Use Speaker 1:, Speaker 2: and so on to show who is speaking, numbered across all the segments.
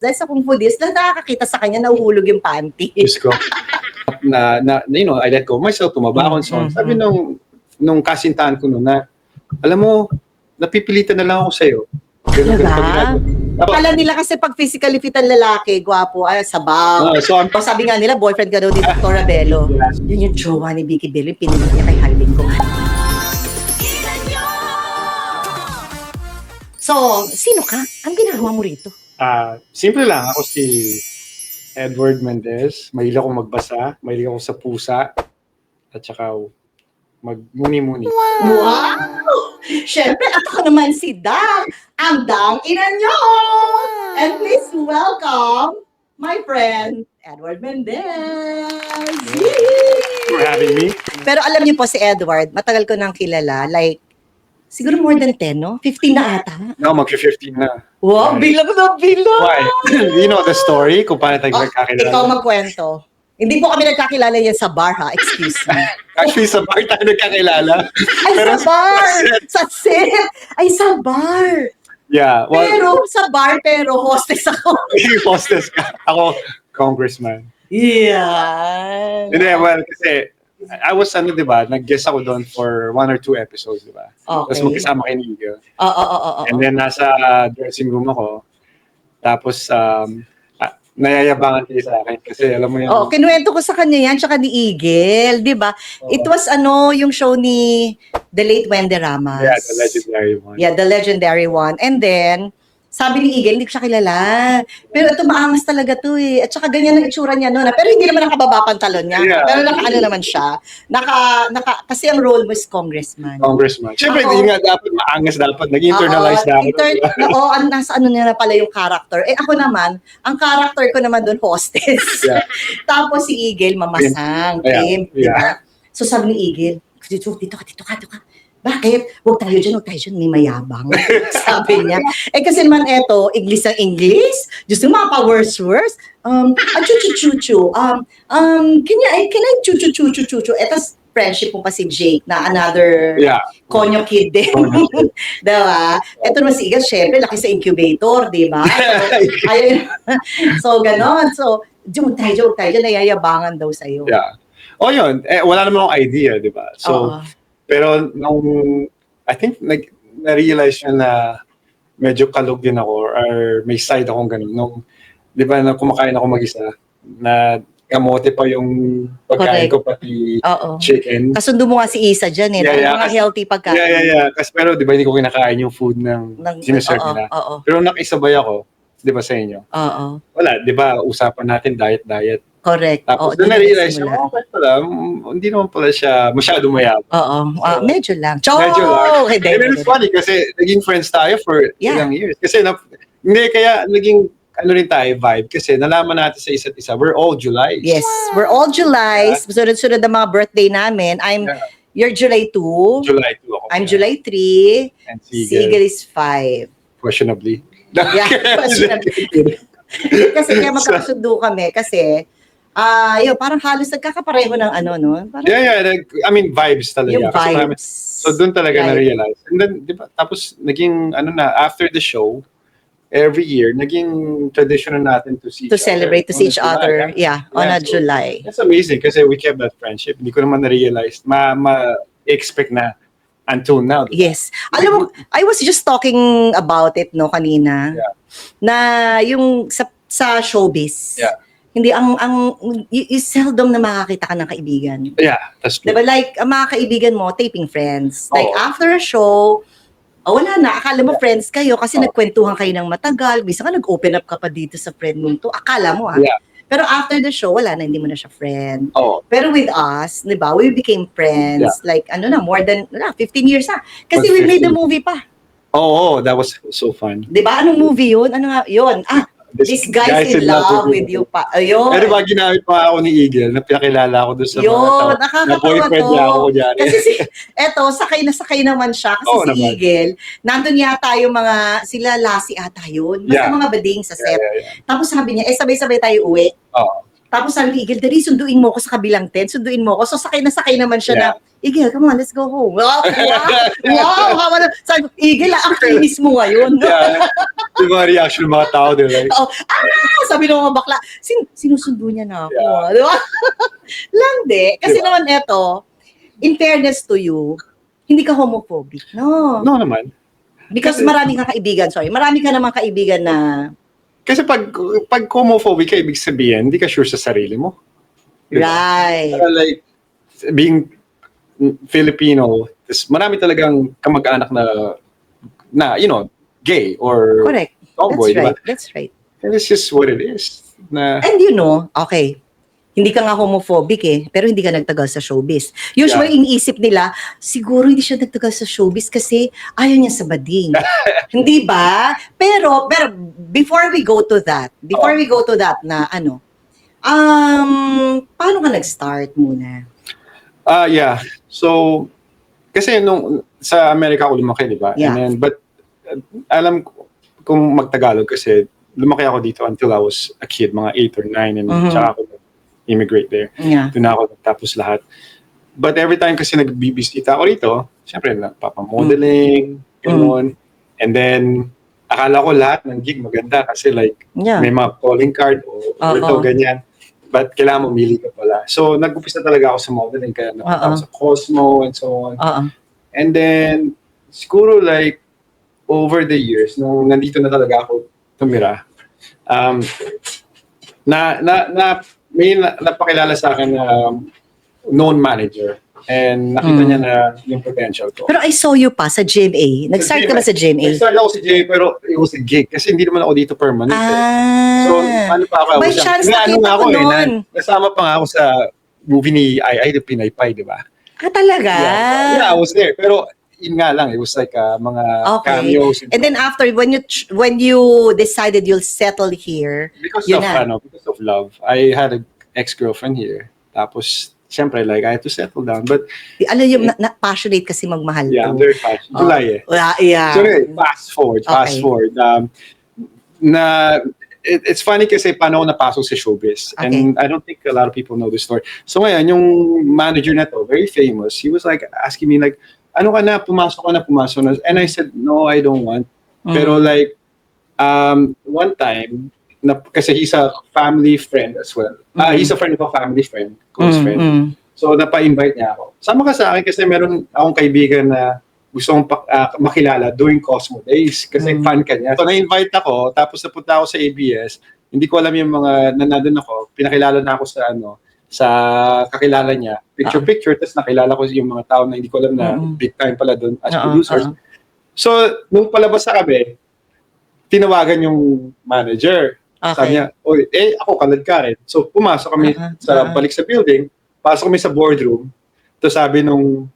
Speaker 1: Dahil sa kung foodies, nakakakita sa kanya, nahuhulog yung panty.
Speaker 2: Diyos ko. You know, I let go of myself, tumaba ako. So, sabi nung kasintahan ko noon na, alam mo, napipilitan na lang ako sa'yo.
Speaker 1: Diba? Akala nila kasi pag physically fit ang lalaki, gwapo, sabaw. So, sabi nga nila, boyfriend ka daw ni Dr. Bello. Yun yung jowa ni Vicky Bello, yung pinili niya kay Harleen ko. So, sino ka? Ang ginagawa mo rito?
Speaker 2: Simple lang. Ako si Edward Mendez. Mahilig akong magbasa. Mahilig ako sa pusa. At saka magmuni-muni.
Speaker 1: Wow! Siyempre, ako naman si Dang. Ang Dang ina nyo! And please welcome my friend, Edward Mendez.
Speaker 2: For having me.
Speaker 1: Pero alam niyo po si Edward, matagal ko nang kilala. Like, siguro more than 10, no? 15 na ata.
Speaker 2: No, mag-15 na.
Speaker 1: Wow, bilang na bilang!
Speaker 2: Why? You know the story kung paano tayo nagkakilala?
Speaker 1: Ikaw magkwento. Hindi po kami nagkakilala yan sa bar, ha? Excuse me.
Speaker 2: Actually, sa bar tayo nagkakilala.
Speaker 1: Ay, sa bar! Sa set! Ay, sa bar!
Speaker 2: Yeah. Well,
Speaker 1: pero hostess ako.
Speaker 2: hostess ka. Ako, congressman.
Speaker 1: Yeah.
Speaker 2: Hindi, well, kasi I was, di ba, nag-guest ako doon for 1 or 2 episodes, di ba?
Speaker 1: Okay.
Speaker 2: Tapos magkasama kay Nigel.
Speaker 1: Oo.
Speaker 2: And then, nasa dressing room ako. Tapos, nayayabangan kayo sa akin. Kasi alam mo yan.
Speaker 1: Kinuwento ko sa kanya yan, tsaka ni Eagle, di ba? It was yung show ni The Late Wendy Ramas.
Speaker 2: Yeah, the legendary one.
Speaker 1: Yeah, the legendary one. And then, sabi ni Eagle, hindi ko siya kilala. Pero ito, maangas talaga to eh. At saka ganyan ang itsura niya noon. Pero hindi naman nakababa pantalon niya.
Speaker 2: Yeah.
Speaker 1: Pero naka-ano naman siya. Kasi ang role mo is congressman.
Speaker 2: Congressman. Siyempre, hindi nga dapat maangas dapat. Nag-internalize dapat.
Speaker 1: Nasa ano niya na pala yung character. Ako naman, ang character ko naman doon, hostess.
Speaker 2: Yeah.
Speaker 1: Tapos si Eagle, mamasang, pimp, di ba? So sabi ni Eagle, dito ka. Bakit? Huwag tayo dyan, may mayabang. Sabi niya. Kasi naman eto, English ang English. Just yung mga pa-worse. Chuchu. Can I chuchu. Etas, friendship mo pa si Jake na another konyo kid din. Diba? Ito naman si Igas, syempre, laki sa incubator, diba? So, ganon. So, huwag tayo dyan, nayayabangan daw sa'yo.
Speaker 2: Yeah. Yun. Wala naman akong idea, diba? So, pero I think na-realize niya na medyo kalog din ako or may side akong ganun. Nung, di ba, na kumakain ako mag-isa, na kamote pa yung pagkain ko, pati chicken.
Speaker 1: Kasundo mo nga si Isa dyan mga healthy pagkain.
Speaker 2: Yeah. Pero di ba, hindi ko kinakain yung food ng sineserve nila. Pero nakisabay ako, di ba sa inyo? Wala, di ba, usapan natin diet.
Speaker 1: Correct.
Speaker 2: Tapos na-realize na, pala, hindi naman pala siya masyado mayabang.
Speaker 1: So, medyo lang.
Speaker 2: And then it's funny kasi naging friends tayo for ilang years. Kasi kaya naging rin tayo vibe kasi nalaman natin sa isa't isa. We're all July.
Speaker 1: Yes, we're all July. Sunod-sunod ang mga birthday namin. You're July 2.
Speaker 2: July 2 ako.
Speaker 1: I'm July 3.
Speaker 2: And
Speaker 1: Sigel is 5.
Speaker 2: Questionably.
Speaker 1: Questionably. Kasi kaya magkakasundo kami kasi parang halos nagkakapareho ng no? Parang,
Speaker 2: I mean, vibes talaga.
Speaker 1: Yung vibes.
Speaker 2: So, doon talaga na-realize. And then, di ba, tapos, naging, after the show, every year, naging tradition na natin to see
Speaker 1: celebrate, to see each other. On a July.
Speaker 2: That's amazing kasi we kept that friendship. Hindi ko naman na-realize. Ma-expect na until now.
Speaker 1: Yes. Alam mo, I was just talking about it, kanina. Na yung sa showbiz. Hindi seldom na makakita ka ng kaibigan.
Speaker 2: Yeah, that's true.
Speaker 1: Diba, like, ang mga kaibigan mo, taping friends. Like, after a show, wala na. Akala mo friends kayo kasi nagkwentuhan kayo ng matagal. Bisa ka nag-open up ka pa dito sa friend mo to. Akala mo, Pero after the show, wala na, hindi mo na siya friend. Pero with us, diba, we became friends. Like, more than 15 years na. Kasi we made the movie pa.
Speaker 2: That was so fun.
Speaker 1: Diba, anong movie yun? Ano nga, yun? This guy's in love with you pa. Ayun.
Speaker 2: Pero ba, ginamit pa ako ni Eagle na pinakilala ko doon sa mga tao.
Speaker 1: Nakakatawa
Speaker 2: boyfriend
Speaker 1: to.
Speaker 2: niya ako dyan.
Speaker 1: Kasi sakay naman siya. Kasi si Eagle, nandun yata yung mga, sila Lassie ata yun. Basta mga bading sa set. Tapos sabi niya, sabay-sabay tayo uwi. Tapos sabi ni Eagle, dali, sunduin mo ko sa kabilang tent, sunduin mo ko. So sakay naman siya na, Eagle, come on, let's go home. Wow, wow. Sabi ko, Eagle, ang kinis mo ngayon.
Speaker 2: Yung mga reaction ng mga tao, they're like,
Speaker 1: sabi ng mga bakla, sinusundo niya na ako. Di ba? Landi. Kasi naman eto, in fairness to you, hindi ka homophobic, no?
Speaker 2: no naman.
Speaker 1: Because marami kang kaibigan, marami ka namang kaibigan na...
Speaker 2: Kasi pag homophobic ka, ibig sabihin, hindi ka sure sa sarili mo. Diba?
Speaker 1: Right.
Speaker 2: Like, being Filipino, marami talagang kamag-anak na, you know, gay or
Speaker 1: correct.
Speaker 2: tomboy,
Speaker 1: That's right.
Speaker 2: diba?
Speaker 1: That's right.
Speaker 2: And it's just what it is.
Speaker 1: And you know, okay, hindi ka nga homophobic pero hindi ka nagtagal sa showbiz. Usually, iniisip nila, siguro hindi siya nagtagal sa showbiz kasi ayaw niya sa bading. Hindi ba? Pero, before we go to that na ano, paano ka nag-start muna?
Speaker 2: Yeah. So, kasi nung sa Amerika ako lumaki, di ba?
Speaker 1: Yeah.
Speaker 2: And then, but alam kung magtagalog kasi lumaki ako dito until I was a kid, mga 8 or 9, and tsaka ako immigrate there.
Speaker 1: Yeah.
Speaker 2: Doon ako tapos lahat. But every time kasi nagbibisita ako rito, syempre papamodeling, gano'n. And then, akala ko lahat ng gig maganda kasi like, may mga calling card o ito, ganyan. But kailangan mamili ka pala. So, nag-upisa talaga ako sa modeling, kaya napunta ako sa Cosmo and so on. And then, siguro like, over the years, nung nandito na talaga ako tumira, may napakilala sa akin na known manager and nakita niya na yung potential ko.
Speaker 1: Pero I saw you pa sa GMA. Nag-start ka ba sa GMA?
Speaker 2: Nag-start ako sa GMA pero it was a gig kasi hindi naman ako dito permanent. So, ano pa ako?
Speaker 1: May chance nakita ko nun.
Speaker 2: Nasama pa nga ako sa movie ni Ai the Pinaypay, di ba?
Speaker 1: Talaga?
Speaker 2: Yeah, I was there. Pero yun nga lang, it was like mga cameos.
Speaker 1: And then after, when you decided you'll settle here,
Speaker 2: because of love, I had an ex-girlfriend here. Tapos, syempre, like, I had to settle down. But,
Speaker 1: alam yung passionate kasi magmahal.
Speaker 2: Yeah, I'm very passionate. July
Speaker 1: Yeah.
Speaker 2: So, fast forward. It's funny kasi paano ako napasok sa showbiz. And I don't think a lot of people know this story. So ngayon, yung manager na to, very famous, he was like asking me like, ano ka na, pumasok na. And I said, no, I don't want. Pero like, one time, kasi he's a family friend as well. He's a friend of a family friend, close friend. So napa-invite niya ako. Sama ka sa akin kasi meron akong kaibigan na gusto kong makilala during Cosmo Days kasi fan ka niya. So na-invite ako, tapos napunta ako sa ABS. Hindi ko alam yung mga nandun ako. Pinakilala na ako sa kakilala niya. Picture, tapos nakilala ko yung mga tao na hindi ko alam na big time pala doon as producers. So, nung palabas sa kami, tinawagan yung manager. Sabi niya, ako kalad ka rin. So, pumasok kami balik sa building, pasok kami sa boardroom, tapos sabi nung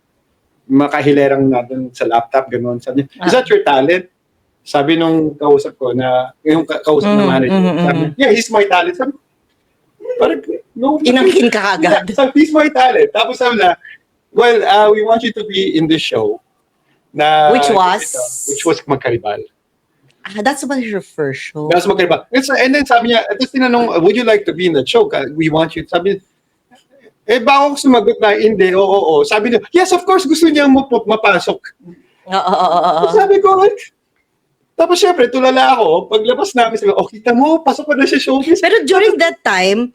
Speaker 2: makahilerang na doon sa laptop, gano'n. Sabi niya, is that your talent? Sabi nung kausap ko yung kausap ng manager, sabi niya, yeah, he's my talent. Sabi, parang, no.
Speaker 1: Inangkin ka agad.
Speaker 2: So, he's my talent. Tapos sabi na, well, we want you to be in this show.
Speaker 1: Which was
Speaker 2: Magkaribal.
Speaker 1: That's about your first show.
Speaker 2: That's Magkaribal. And then sabi niya, at least tinanong, would you like to be in the show? We want you. Sabi niya, bago ko sumagot na, hindi, oo. Sabi niya, yes, of course, gusto niya mapasok. Sabi ko, tapos syempre, tulala ako, paglabas namin, sabi, kita mo, pasok ko na siya showbiz.
Speaker 1: Pero during that time,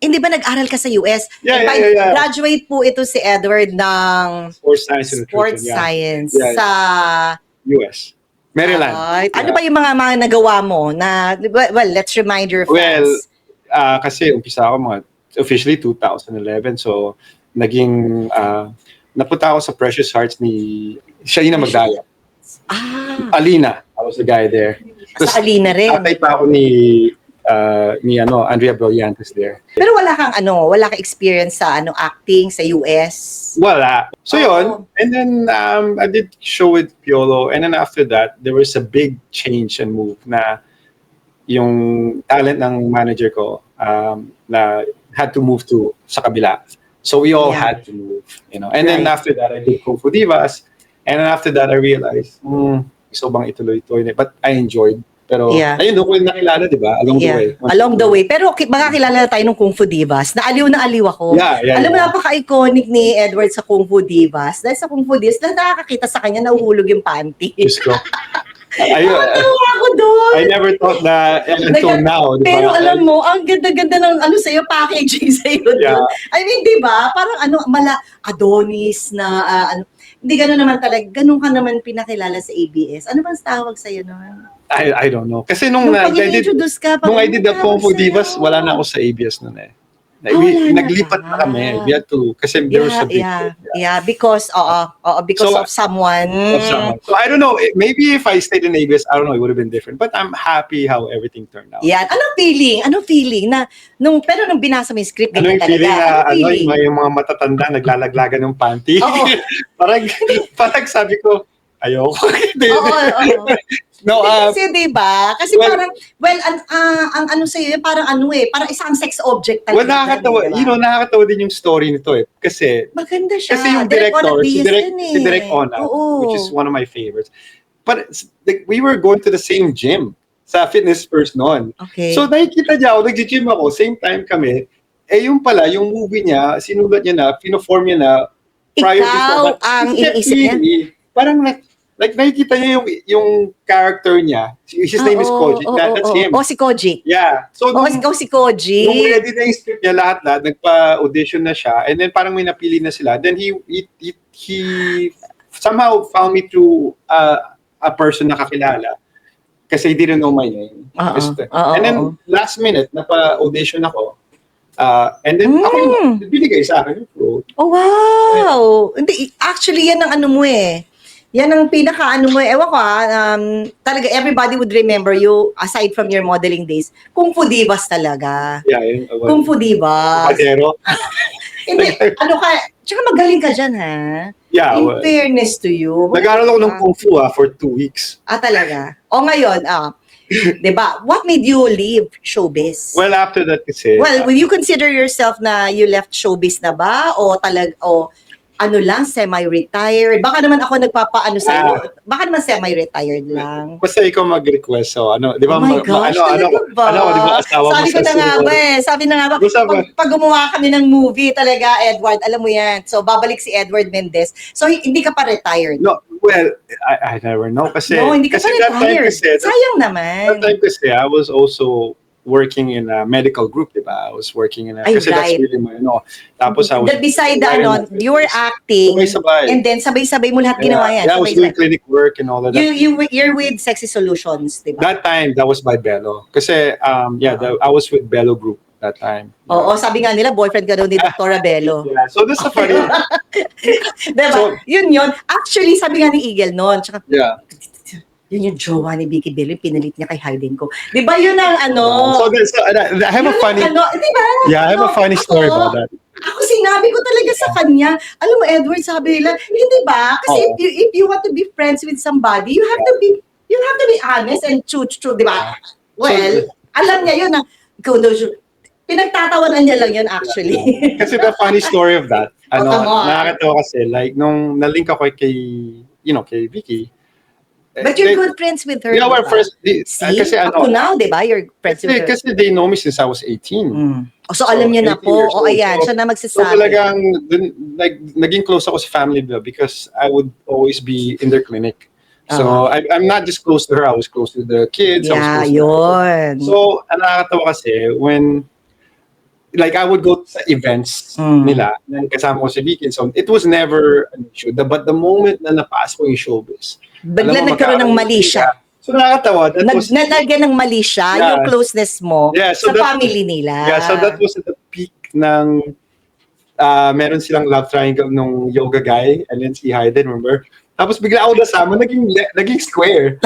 Speaker 1: hindi ba nag-aral ka sa US?
Speaker 2: Yeah.
Speaker 1: Graduate po ito si Edward ng Sports Science sa
Speaker 2: US. Maryland.
Speaker 1: Ano ba yung mga nagawa mo na, well, let's remind your fans.
Speaker 2: Well, kasi umpisa ako officially 2011, so naging napunta ako sa Precious Hearts ni Shaina Magdaya. Alina, I was the guy there.
Speaker 1: Sa Alina rin.
Speaker 2: Atay pa ako ni Andrea Brillantes there.
Speaker 1: Pero wala kang experience sa acting sa US?
Speaker 2: Wala. So yun, and then I did show with Piolo, and then after that, there was a big change and move na yung talent ng manager ko na had to move sa kabila. So we all had to move, And then after that, I did Kung Fu Divas, and then after that, I realized, gusto bang ituloy-ituloy. But I enjoyed Pero,
Speaker 1: Yeah.
Speaker 2: ayun, doon ko yung nakilala, di ba? Along the way.
Speaker 1: Along the way. Pero makakilala na tayo ng Kung Fu Divas. Naaliw na aliw ako.
Speaker 2: Yeah.
Speaker 1: Alam mo, napaka-iconic ni Edward sa Kung Fu Divas. Dahil sa Kung Fu Divas, nakakakita sa kanya, nahuhulog yung panty.
Speaker 2: Diyos ko. Ayun,
Speaker 1: Natawa ako doon.
Speaker 2: I never thought na until now, di ba?
Speaker 1: Pero alam mo, ang ganda-ganda ng sa'yo, packaging sa'yo
Speaker 2: Yeah.
Speaker 1: doon. I mean, di ba? Parang Adonis na, hindi gano'n naman talaga. Gano'n ka naman pinakilala sa ABS. Ano bang tawag sa'yo noon?
Speaker 2: I don't know. Kasi nung I did the Kung Fu Divas, wala na ako sa ABS noon eh. Naglipat na kami. We had to, kasi there was a big
Speaker 1: because of someone.
Speaker 2: So I don't know, maybe if I stayed in ABS, I don't know, it would have been different. But I'm happy how everything turned out.
Speaker 1: Yeah. Anong feeling na nung binasa mo yung script
Speaker 2: Ano yung
Speaker 1: talaga?
Speaker 2: feeling na yung mga matatanda naglalaglagan ng panty?
Speaker 1: Oo.
Speaker 2: parang sabi ko, ayoko.
Speaker 1: Oo.
Speaker 2: No,
Speaker 1: kasi diba? Kasi parang, ang ano sa'yo, parang parang isang sex object talaga.
Speaker 2: Well, nakakatawa,
Speaker 1: diba?
Speaker 2: Nakakatawa din yung story nito eh. Kasi,
Speaker 1: maganda siya.
Speaker 2: Kasi yung director, si Direk Ona,
Speaker 1: Oo.
Speaker 2: which is one of my favorites. But we were going to the same gym sa Fitness First noon.
Speaker 1: Okay.
Speaker 2: So nakikita niya ako, nag-gym ako, same time kami. Yung pala, yung movie niya, sinulat niya na, pinoform niya na,
Speaker 1: Ikaw ang iniisip niya?
Speaker 2: Parang nakikita niya yung character niya. His name is Koji. That's him.
Speaker 1: Si Koji.
Speaker 2: Yeah. So,
Speaker 1: Ikaw si Koji.
Speaker 2: nung ready na yung script niya, lahat, nagpa-audition na siya, and then parang may napili na sila. Then he somehow found me through a person na kakilala. Kasi he didn't know my name. And then last minute, napa-audition ako. And then ako yung binigay sa akin yung role.
Speaker 1: Oh, wow! Hindi, actually, yan ang ano mo eh. Yan ang pinaka-ano mo eh. Ewan ko talaga everybody would remember you aside from your modeling days. Kung Fu Divas talaga.
Speaker 2: Yeah,
Speaker 1: Kung Fu Divas.
Speaker 2: Padero.
Speaker 1: Hindi, tsaka magaling ka dyan ha.
Speaker 2: Yeah.
Speaker 1: In fairness to you.
Speaker 2: Nag-aaral ako ng Kung Fu for 2 weeks.
Speaker 1: Talaga? O ngayon, diba, what made you leave showbiz?
Speaker 2: Well, after that kasi...
Speaker 1: Well, will you consider yourself na you left showbiz na ba? O semi-retired? Baka naman ako nagpapaano sa'yo. Baka naman semi-retired lang.
Speaker 2: Basta ikaw mag-request. So, di ba?
Speaker 1: Oh my gosh,
Speaker 2: di ba asawa
Speaker 1: sabi ko
Speaker 2: mo sa
Speaker 1: na nga ba eh. Sabi na nga ba, pag gumawa kami ng movie talaga, Edward, alam mo yan. So, babalik si Edward Mendez. So, hindi ka pa retired.
Speaker 2: No, well, I never know. Kasi,
Speaker 1: no, hindi ka pa retired. Sayang naman.
Speaker 2: That time kasi, I was also working in a medical group, di ba? I was working in a... Kasi that's really my, Tapos I was...
Speaker 1: Beside you were acting,
Speaker 2: sabay-sabay.
Speaker 1: And then sabay-sabay mo lahat ginawa yan.
Speaker 2: Yeah, I was doing clinic work and all of that.
Speaker 1: You're with Sexy Solutions, di ba?
Speaker 2: That time, that was by Bello. Kasi, I was with Bello Group that time.
Speaker 1: Oo, sabi nga nila, boyfriend ka daw ni Dr. Bello.
Speaker 2: Yeah, so that's a funny...
Speaker 1: Diba?
Speaker 2: So,
Speaker 1: yun. Actually, sabi nga ni Eagle noon, tsaka,
Speaker 2: yeah.
Speaker 1: Yun yung jowa ni Vicky Bello, pinalit niya kay Hayden ko. Di ba yun ang
Speaker 2: So I have a funny...
Speaker 1: Diba?
Speaker 2: Yeah, I have a funny story about that.
Speaker 1: Ako sinabi ko talaga sa kanya, alam mo Edward, sabi nila, hindi ba? Kasi if you want to be friends with somebody, you have to be honest and true, di ba? Well, alam niya yun na, pinagtatawanan niya lang yun actually.
Speaker 2: Kasi the funny story of that, nakakatawa kasi, like, nung nalink ako kay Vicky,
Speaker 1: but you're good friends with her.
Speaker 2: Yeah, we're first.
Speaker 1: Kasi up to now, di ba? You're friends with her.
Speaker 2: Kasi they know me since I was 18.
Speaker 1: So alam niyo na po. Ayan, siya na magsasabi.
Speaker 2: So talagang, naging close ako sa family nila because I would always be in their clinic. So I'm not just close to her, I was close to the kids.
Speaker 1: Yeah, yun.
Speaker 2: So, nakakatawa kasi when, like, I would go sa events nila, kasama ko si Vicky, so it was never an issue. But the moment na napasok ko yung showbiz,
Speaker 1: bigla nagkaroon ng mali siya.
Speaker 2: So nakakatawa.
Speaker 1: Nalagyan ng mali siya, yung closeness mo sa family nila.
Speaker 2: Yeah, so that was at the peak ng, meron silang love triangle nung yoga guy, and then si Hayden, remember? Tapos bigla ako nasama, naging square.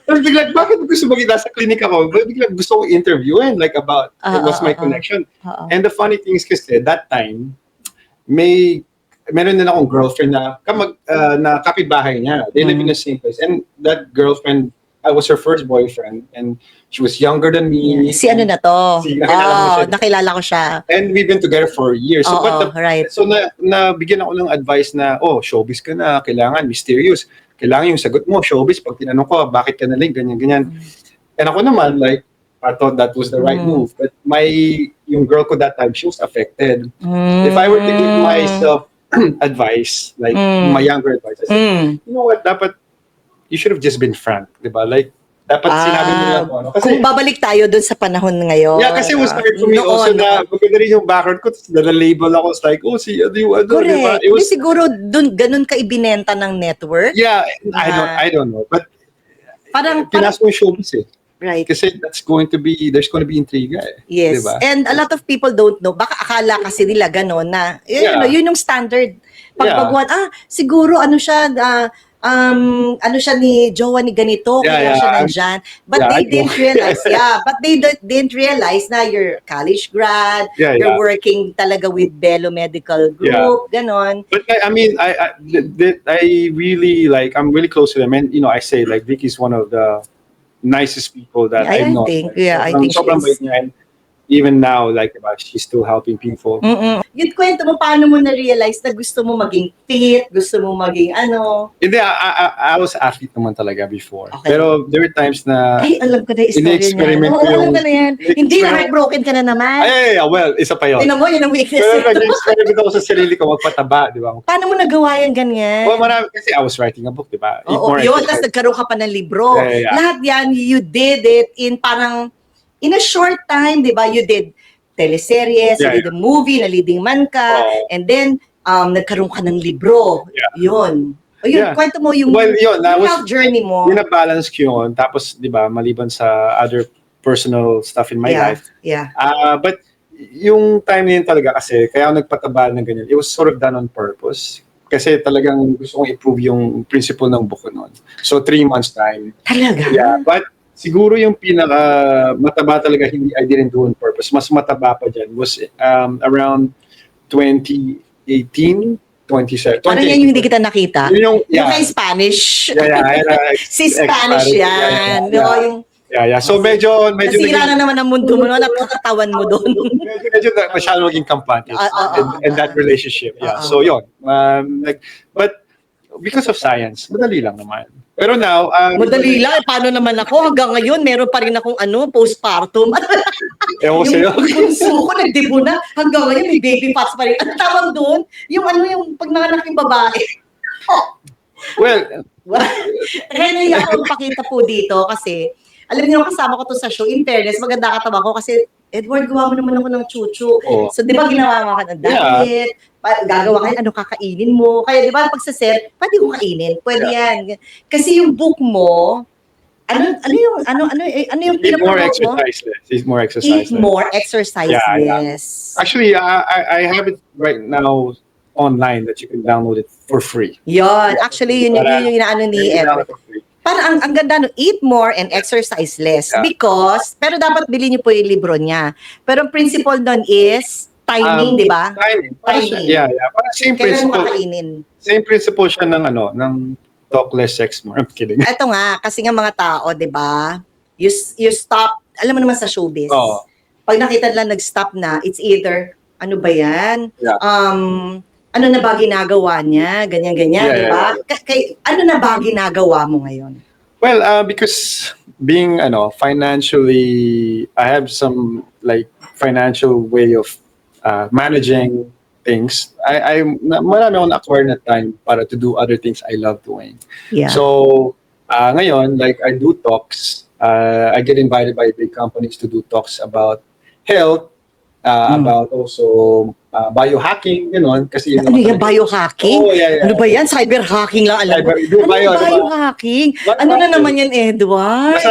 Speaker 2: Tapos bigla, bakit gusto magkita sa klinik ako? Bigla gusto ko interviewin, like about what's my connection. And the funny thing is kasi, that time, meron din akong girlfriend na kapitbahay niya. They live in the same place. And that girlfriend, I was her first boyfriend. And she was younger than me.
Speaker 1: Si ano na to? Nakilala ko siya.
Speaker 2: And we've been together for years. So,
Speaker 1: right.
Speaker 2: So nabigyan ako ng advice na, showbiz ka na, kailangan mysterious. Kailangan yung sagot mo, showbiz. Pag tinanong ko, bakit ka naling, ganyan. And ako naman, like, I thought that was the right move. But yung girl ko that time, she was affected. If I were to give myself advice, like my younger advice, I said, you know what, dapat, you should have just been frank, di ba? Like, dapat sinabi mo lang ako. Kasi,
Speaker 1: kung babalik tayo dun sa panahon ngayon.
Speaker 2: yeah, kasi it was hard for me also na maganda rin yung background ko, tapos na-label ako, it's like, oh, si ano yung ano,
Speaker 1: correct.
Speaker 2: di ba? It was,
Speaker 1: siguro dun, ganun ka ibinenta ng network.
Speaker 2: yeah, I don't know. But,
Speaker 1: parang
Speaker 2: pinas mo yung showbiz eh.
Speaker 1: Right.
Speaker 2: Kasi there's going to be intriga eh.
Speaker 1: Yes.
Speaker 2: Diba?
Speaker 1: And a lot of people don't know. Baka akala kasi nila gano'n na, yun yung standard. Pagbaguhan, siguro ano siya, ano siya ni jowa ni ganito, kaya siya nandyan. But they didn't realize, but they didn't realize na you're college grad, you're working talaga with Bello Medical Group, ganon.
Speaker 2: But I mean, I really like, I'm really close to them. And, you know, I say like, Vicky is one of the nicest people that I know.
Speaker 1: I think
Speaker 2: sobrang bait niya. And even now, like, she's still helping people.
Speaker 1: Yung kwento mo, paano mo na-realize na gusto mo maging fit, gusto mo maging ano?
Speaker 2: Hindi, I was athlete naman talaga before.
Speaker 1: Okay.
Speaker 2: Pero there were times na
Speaker 1: alam ko na yung story niya.
Speaker 2: Alam
Speaker 1: ko na yan. Hindi na heartbroken ka na naman.
Speaker 2: Well, isa pa yun.
Speaker 1: Tinan mo, yun ang weakness.
Speaker 2: Pero nag-experiment ako sa sarili ko, magpataba, di ba?
Speaker 1: Paano mo nagawa yan ganyan?
Speaker 2: Well, marami, kasi I was writing a book, di ba?
Speaker 1: Yun, tapos nagkaroon ka pa ng libro. Lahat yan, you did it in parang, in a short time, di ba? You did teleseries, you did a movie, na leading man ka, and then, nagkaroon ka ng libro. Yun. Kwento mo yung health journey mo.
Speaker 2: Binabalance ko yun. Tapos, di ba, maliban sa other personal stuff in my life. But, yung time na yun talaga kasi, kaya ako nagpataba ng ganyan, it was sort of done on purpose. Kasi talagang gusto kong i-prove yung principle ng book ko noon. So, 3 months time.
Speaker 1: Talaga?
Speaker 2: Yeah, but siguro yung pinaka mataba talaga, I didn't do on purpose. Mas mataba pa dyan was around 2018, 2017.
Speaker 1: Parang yan yung hindi kita nakita? Yung kay Spanish? Si Spanish yan.
Speaker 2: So medyo
Speaker 1: nasira na naman ang mundo mo noon at kakatawan mo doon.
Speaker 2: medyo masyado maging kampante in that relationship. So yun. But because of science, madali lang naman. Pero now,
Speaker 1: madali lang. Paano naman ako? Hanggang ngayon, meron pa rin akong postpartum.
Speaker 2: Ewan ko sa'yo.
Speaker 1: Yung bunso ko, nagdibo na. Hanggang ngayon, may baby fats pa rin. Ang tawag doon, yung pag nanganak yung babae.
Speaker 2: Well,
Speaker 1: kaya naiyak ako pakita po dito kasi, alam niyo, kasama ko to sa show. In fairness, maganda katama ko kasi, Edward, gawa mo naman ako ng chuchu. So, di ba ginawa mo ka ng diet? Gagawa ka, ano kakainin mo? Kaya, di ba, pag sa set, pwede ko kainin. Pwede yan. Kasi yung book mo, ano yung
Speaker 2: eat more exercise less. Eat more exercise
Speaker 1: less. Eat more exercise less.
Speaker 2: Actually, I have it right now online that you can download it for free.
Speaker 1: Yun. Actually, yun yung inaano ni Edward. Parang ang ganda no, eat more and exercise less. Because, pero dapat bilhin niyo po yung libro niya. Pero ang principle doon is timing, di ba?
Speaker 2: Timing. Yeah. Parang same principle. Same principle siya ng talk less, sex more. I'm kidding.
Speaker 1: Ito nga, kasi nga mga tao, di ba? You stop, alam mo naman sa showbiz. Pag nakita nila nag-stop na, it's either, ano ba yan? Ano na ba ginagawa niya? Ganyan-ganyan, di ba? Ano na ba ginagawa mo ngayon?
Speaker 2: Well, because being financially, I have some like financial way of managing things. Marami akong na-acquire na time para to do other things I love doing.
Speaker 1: Yeah.
Speaker 2: So, ngayon, like I do talks. I get invited by big companies to do talks about health, about also biohacking, gano'n. Kasi
Speaker 1: ano yung biohacking? Ano ba yan? Cyber hacking lang alam mo. Biohacking? Ano na naman yan, Edward?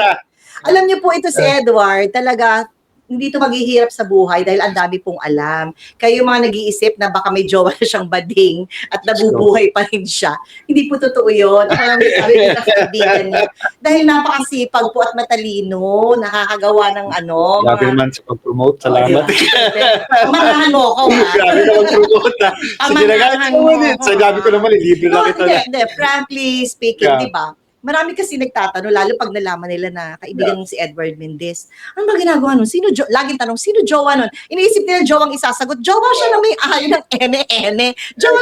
Speaker 1: Alam niyo po ito si Edward, talaga, hindi ito maghihirap sa buhay dahil ang dami pong alam. Kayo mga nag-iisip na baka may jowa na siyang bading at nabubuhay pa rin siya. Hindi po totoo yun. Ako lang sabi ko sa kaibigan niya. Dahil napakasipag po at matalino, nakakagawa ng
Speaker 2: Grabe naman sa pag-promote. Salamat.
Speaker 1: Manahan mo ako, ha?
Speaker 2: Grabe na mag-promote, ha? Sige na guys. Sa gabi ko naman, libre lang kita.
Speaker 1: Hindi. Frankly speaking, di ba? Marami kasi nagtatanong, lalo pag nalaman nila na kaibigan si Edward Mendez. Ano ba ginagawa nun? Laging tanong, sino jowa nun? Iniisip nila jowang isasagot. Jowa siya na may ayo ng ene-ene. Jowa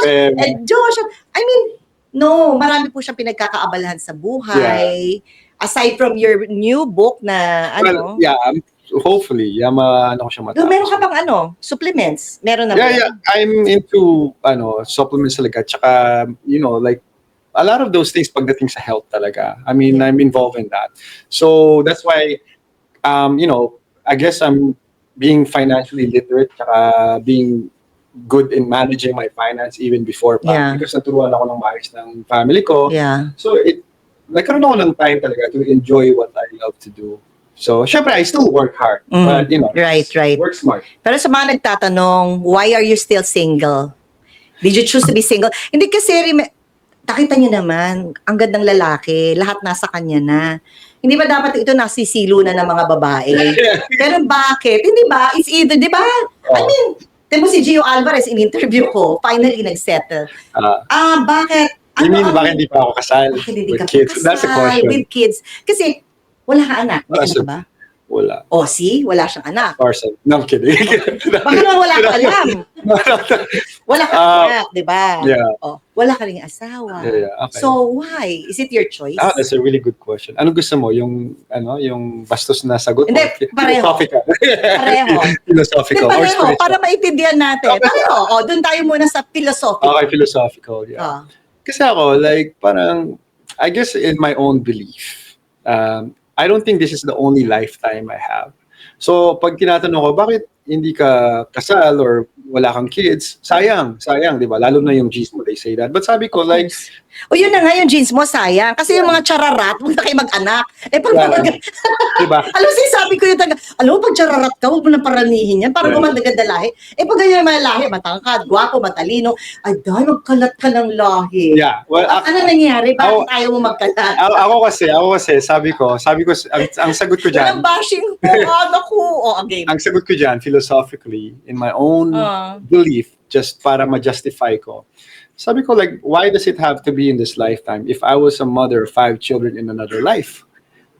Speaker 1: siya. I mean, no, marami po siyang pinagkakaabalahan sa buhay. Aside from your new book na
Speaker 2: Well,
Speaker 1: ano,
Speaker 2: yeah, hopefully, ano ko siya matapos.
Speaker 1: meron ka bang ano, supplements? Meron na ba?
Speaker 2: Yeah, I'm into supplements talaga. Tsaka, like a lot of those things pagdating sa health talaga. I mean,
Speaker 1: Yeah.
Speaker 2: I'm involved in that. So that's why, I guess I'm being financially literate, tsaka being good in managing my finance even before pa.
Speaker 1: Yeah.
Speaker 2: Because naturuan ako ng maayos ng family ko.
Speaker 1: Yeah.
Speaker 2: So nagkaroon ako ng time talaga to enjoy what I love to do. So, syempre, I still work hard. But,
Speaker 1: Right.
Speaker 2: work smart.
Speaker 1: Pero sa mga nagtatanong, why are you still single? Did you choose to be single? Hindi kasi, nakita niyo naman, ang gandang lalaki, lahat nasa kanya na. Hindi ba dapat ito nasisilo na ng mga babae? Pero bakit? Hindi ba? It's either, di ba? I mean, di ba si Gio Alvarez, in-interview ko, finally nag-settle. Bakit?
Speaker 2: You mean, bakit hindi pa ako kasal
Speaker 1: Bakit hindi
Speaker 2: with
Speaker 1: ka
Speaker 2: kids?
Speaker 1: kasal
Speaker 2: That's a question.
Speaker 1: with kids? Kasi, wala ka anak. May anak ka ba?
Speaker 2: Wala.
Speaker 1: O, see? Wala siyang anak.
Speaker 2: Parcel. No, I'm kidding.
Speaker 1: Baka naman wala ka alam. Wala ka anak, di ba?
Speaker 2: Yeah.
Speaker 1: O, wala ka ring asawa.
Speaker 2: Yeah, okay.
Speaker 1: So, why? Is it your choice?
Speaker 2: That's a really good question. Ano gusto mo? Yung bastos na sagot?
Speaker 1: Hindi, pareho.
Speaker 2: Philosophical.
Speaker 1: Pareho.
Speaker 2: Philosophical.
Speaker 1: Hindi,
Speaker 2: or
Speaker 1: pareho.
Speaker 2: spiritual.
Speaker 1: Para maintindihan natin. Pareho. O, doon tayo muna sa philosophy.
Speaker 2: Okay, philosophical. Yeah.
Speaker 1: Ah.
Speaker 2: Kasi ako, like, parang, I guess in my own belief, I don't think this is the only lifetime I have. So, pag tinatanong ko, bakit hindi ka kasal or wala kang kids? Sayang, di ba? Lalo na yung G's mo, they say that. But sabi ko, like,
Speaker 1: O yun na nga yung jeans mo, sayang. Kasi yung mga chararat, huwag na kayo mag-anak. Pag
Speaker 2: diba?
Speaker 1: alam mo, sabi ko yung alam mo, pag chararat ka, huwag mo nang paranihin yan para gumanda-ganda lahi. Pag ganyan yung mga lahi, matangkad, gwapo, matalino, ay dahil magkalat ka ng lahi.
Speaker 2: Yeah. Well,
Speaker 1: ano nangyari? Bakit ayaw mo magkalat?
Speaker 2: Ako kasi, sabi ko, ang sagot ko dyan,
Speaker 1: Walang bashing po, naku. Again.
Speaker 2: ang sagot ko dyan, philosophically, in my own belief, just para ma-justify ko, sabi ko, like, why does it have to be in this lifetime if I was a mother of 5 children in another life?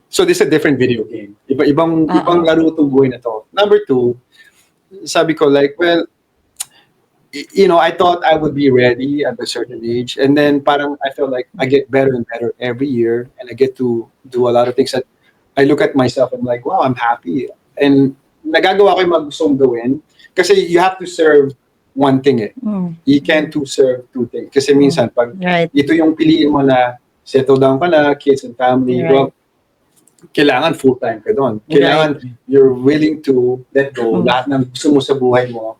Speaker 2: So this is a different video game. Ibang laro itong buhay na to. Number 2, sabi ko, like, well, I thought I would be ready at a certain age, and then parang I felt like I get better and better every year, and I get to do a lot of things that I look at myself and I'm like, wow, I'm happy. And nagagawa ko yung mga gustong gawin kasi you have to serve one thing You can't serve 2 things. Kasi minsan, pag ito yung piliin mo na settle down ka na, kids and family, well, kailangan full-time ka doon. Kailangan you're willing to let go lahat ng gusto mo sa buhay mo.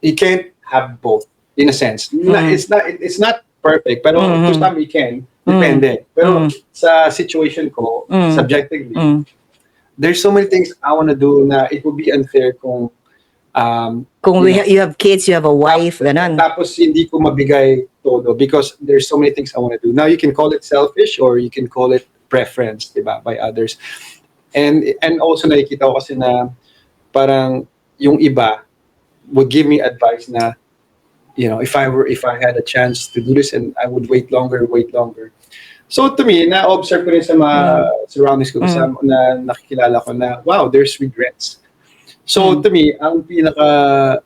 Speaker 2: You can't have both, in a sense. It's not perfect, pero to some you can. Depende. Pero sa situation ko, subjectively, there's so many things I want to do na it would be unfair kung
Speaker 1: you have kids, you have a wife, ganun.
Speaker 2: Tapos hindi ko mabigay todo because there's so many things I want to do. Now you can call it selfish or you can call it preference, diba, by others. And also nakikita ko kasi na parang yung iba would give me advice na if I had a chance to do this and I would wait longer. So to me, na-observe ko rin sa mga surroundings ko na nakikilala ko na wow, there's regrets. So to me, ang pinaka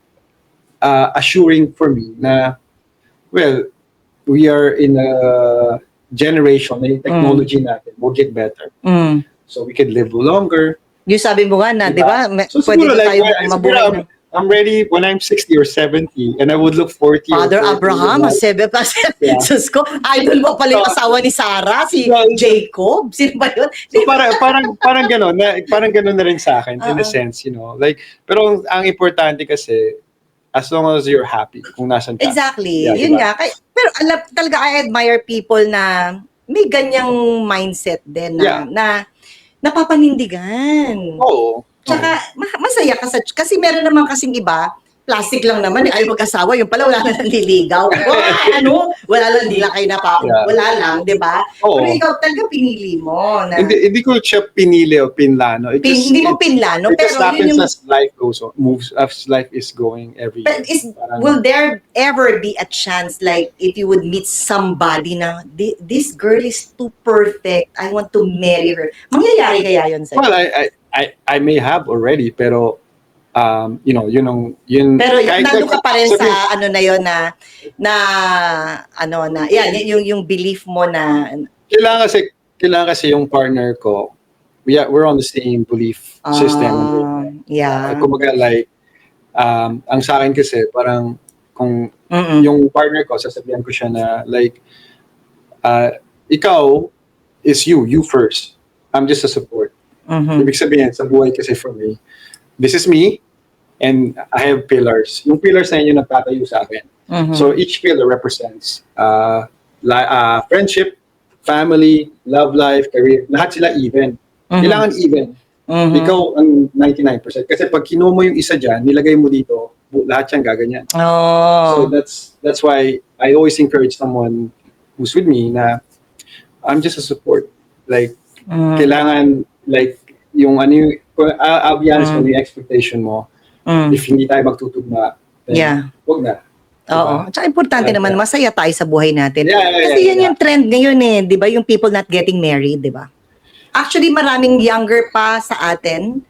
Speaker 2: assuring for me na, well, we are in a generation na yung technology natin will get better. So we can live longer.
Speaker 1: Yung sabi mo nga na, di ba?
Speaker 2: So
Speaker 1: Pwede
Speaker 2: siguro,
Speaker 1: tayo
Speaker 2: like,
Speaker 1: mabuhay na.
Speaker 2: I'm ready when I'm 60 or 70 and I would look 40
Speaker 1: Father
Speaker 2: or 30.
Speaker 1: Abraham, 7 plus.
Speaker 2: Yeah.
Speaker 1: Diyos ko, idol mo pala yung asawa ni Sarah, si Jacob. Sino ba yun?
Speaker 2: So parang gano'n na rin sa akin in a sense, like, pero ang importante kasi as long as you're happy kung nasan ka.
Speaker 1: Exactly.
Speaker 2: Yeah,
Speaker 1: Yun
Speaker 2: diba?
Speaker 1: nga. Pero talaga I admire people na may ganyang mindset din na napapanindigan.
Speaker 2: Oo.
Speaker 1: Tsaka masaya ka kasi meron naman kasing iba, plastic lang naman, ay mag-asawa, yung pala wala na naliligaw. Wala lang, hindi lang kayo wala lang, di ba? Pero ikaw talaga pinili mo. Na,
Speaker 2: hindi ko siya pinili o pinlano.
Speaker 1: Hindi mo pinlano,
Speaker 2: it just
Speaker 1: pero
Speaker 2: happens
Speaker 1: yun yung...
Speaker 2: as life goes on, as life is going every
Speaker 1: But
Speaker 2: year.
Speaker 1: will there ever be a chance, like, if you would meet somebody na, this girl is too perfect, I want to marry her. Mangyayari kaya yun sa'yo?
Speaker 2: Well, I may have already, pero yun.
Speaker 1: Pero nandun ka pa rin sa ano na yun yan, yung belief mo na
Speaker 2: kailangan kasi kailangan kasi yung partner ko, we're on the same belief system.
Speaker 1: Yeah.
Speaker 2: Kumbaga like, ang sa akin kasi parang kung yung partner ko, sasabihan ko siya na like, ikaw is you first. I'm just a support. Ibig sabihin, sa buhay kasi for me, this is me, and I have pillars. Yung pillars na yun yung nagtatayo sa akin. So each pillar represents friendship, family, love life, career. Lahat sila even. Kailangan even. Ikaw ang 99%. Kasi pag kinuha mo yung isa dyan, nilagay mo dito, lahat siyang gaganyan. So that's why I always encourage someone who's with me na I'm just a support. Like, kailangan, like, yung ano yung, I'll be honest with yung expectation mo, if hindi tayo magtutugma, then wag na.
Speaker 1: Oo. Tsaka importante naman, masaya tayo sa buhay natin.
Speaker 2: Yeah,
Speaker 1: Kasi yan yung trend ngayon eh, di ba? Yung people not getting married, di ba? Actually, maraming younger pa sa atin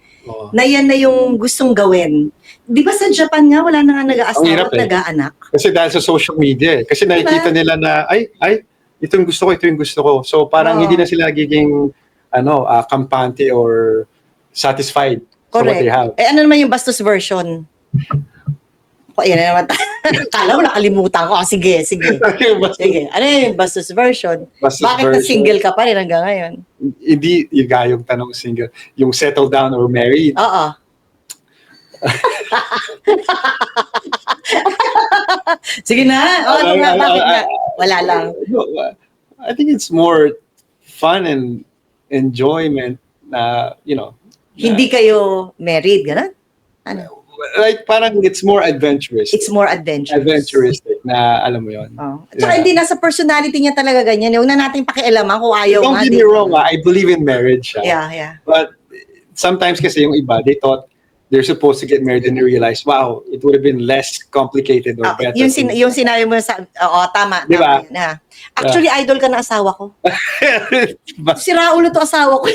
Speaker 1: na yan na yung gustong gawin. Di ba sa Japan nga, wala na nga nag-aasawa at nag-aanak?
Speaker 2: Kasi dahil sa social media eh. Kasi nakikita nila na, ay, ito yung gusto ko. So parang hindi na sila nagiging, kampante or satisfied sa what they have.
Speaker 1: Eh ano naman yung bastos version? Yan na naman. Kala mo nakalimutan ko. Sige. Sige. Ano yung bastos version? Bakit na single ka pa rin hanggang ngayon?
Speaker 2: Hindi yung tanong single. Yung settle down or married.
Speaker 1: Oo. Sige na. Bakit na? Wala lang.
Speaker 2: I think it's more fun and enjoyment na,
Speaker 1: Hindi kayo married, gano'n? Ano?
Speaker 2: Like, parang it's more adventurous.
Speaker 1: It's more adventurous.
Speaker 2: Adventuristic na, alam mo yun.
Speaker 1: At saka hindi nasa personality niya talaga ganyan. Huwag na natin pakialaman kung ayaw nga.
Speaker 2: Don't get me wrong, I believe in marriage.
Speaker 1: Yeah.
Speaker 2: But sometimes kasi yung iba, they thought they're supposed to get married and they realize, wow, it would have been less complicated or better.
Speaker 1: Yung sinabi mo sa, tama.
Speaker 2: Diba?
Speaker 1: Na. Actually, idol ka na asawa ko. Si Raulo to asawa ko.